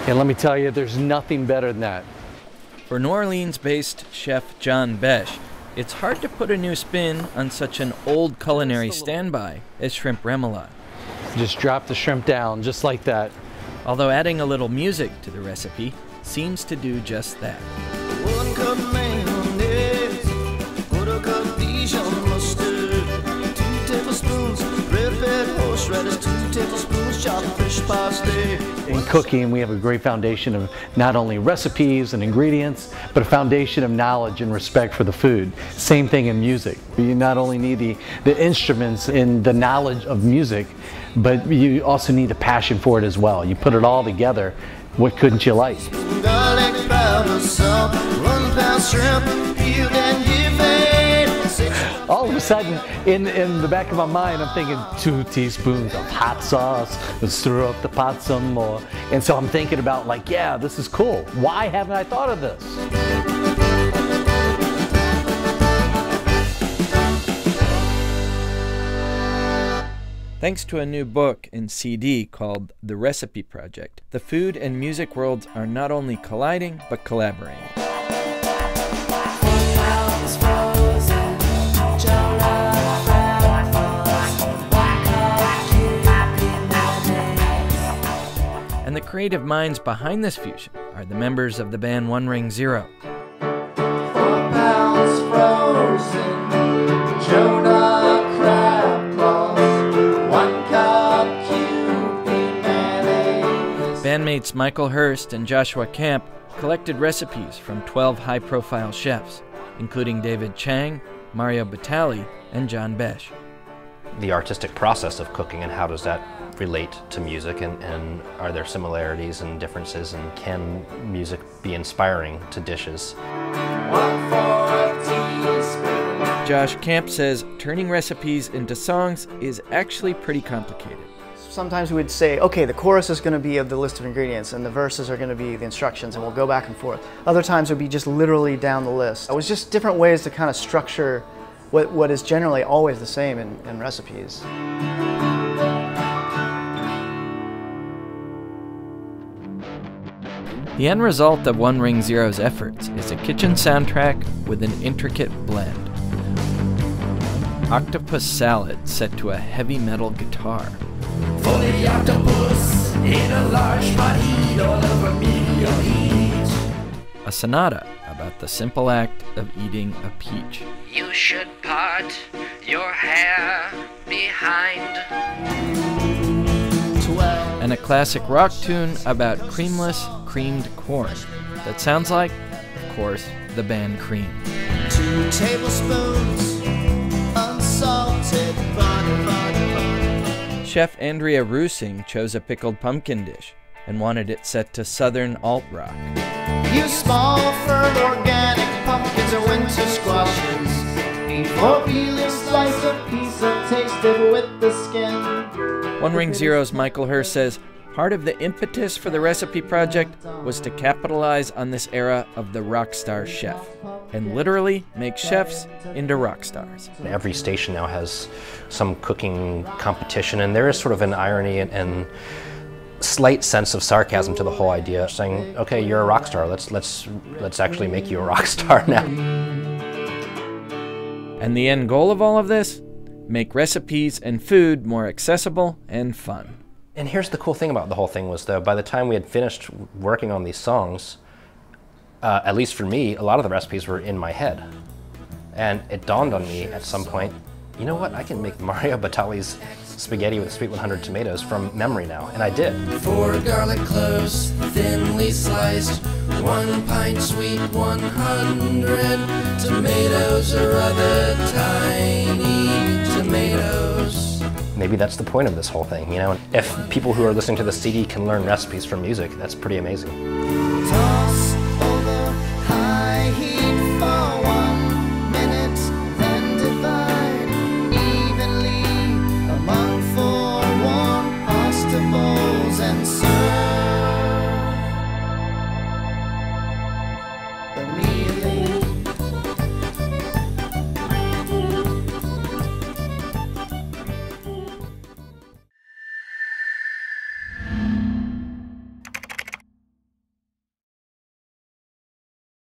And let me tell you, there's nothing better than that. For New Orleans-based chef John Besh, it's hard to put a new spin on such an old culinary standby as shrimp remoulade. Just drop the shrimp down, just like that. Although adding a little music to the recipe seems to do just that. 1 cup mayonnaise, 1/4 cup Dijon mustard, 2 tablespoons red horseradish, 2 tablespoons chopped fresh parsley. In cooking, we have a great foundation of not only recipes and ingredients, but a foundation of knowledge and respect for the food. Same thing in music. You not only need the instruments and the knowledge of music, but you also need a passion for it as well. You put it all together, what couldn't you like? Garlic powder, salt, 1 pound shrimp, peeled and deveined. All of a sudden, in the back of my mind, I'm thinking 2 teaspoons of hot sauce, let's stir up the pot some more. And so I'm thinking about like, yeah, this is cool. Why haven't I thought of this? Thanks to a new book and CD called The Recipe Project, the food and music worlds are not only colliding, but collaborating. And the creative minds behind this fusion are the members of the band One Ring Zero. 4 pounds frozen, Jonah crab claws, 1 cup Kewpie mayonnaise. Bandmates Michael Hurst and Joshua Camp collected recipes from 12 high-profile chefs, including David Chang, Mario Batali, and John Besh. The artistic process of cooking and how does that relate to music, and are there similarities and differences, and can music be inspiring to dishes? 1/4 teaspoon. Josh Camp says turning recipes into songs is actually pretty complicated. Sometimes we'd say, okay, the chorus is going to be of the list of ingredients and the verses are going to be the instructions, and we'll go back and forth. Other times it would be just literally down the list. It was just different ways to kind of structure what is generally always the same in recipes. The end result of One Ring Zero's efforts is a kitchen soundtrack with an intricate blend. Octopus salad set to a heavy metal guitar. For the octopus in a large pot, heat all over medium heat. A sonata about the simple act of eating a peach. You should part your hair behind. 12. And a classic rock tune about creamless, creamed corn that sounds like, of course, the band Cream. 2 tablespoons unsalted butter. Chef Andrea Rusing chose a pickled pumpkin dish and wanted it set to southern alt rock. You small, firm, organic pumpkins or winter squashes. Before peeling, slice a piece and taste it with the skin. One Ring Zero's Michael Hurst says part of the impetus for the recipe project was to capitalize on this era of the rock star chef and literally make chefs into rock stars. Every station now has some cooking competition, and there is sort of an irony and slight sense of sarcasm to the whole idea, saying, okay, you're a rock star, let's actually make you a rock star now. And the end goal of all of this? Make recipes and food more accessible and fun. And here's the cool thing about the whole thing was, though, by the time we had finished working on these songs, at least for me, a lot of the recipes were in my head. And it dawned on me at some point, you know what, I can make Mario Batali's spaghetti with sweet 100 tomatoes from memory now, and I did. 4 garlic cloves, thinly sliced, 1 pint sweet 100 tomatoes or other tiny tomatoes. Maybe that's the point of this whole thing, you know? If people who are listening to the CD can learn recipes from music, that's pretty amazing.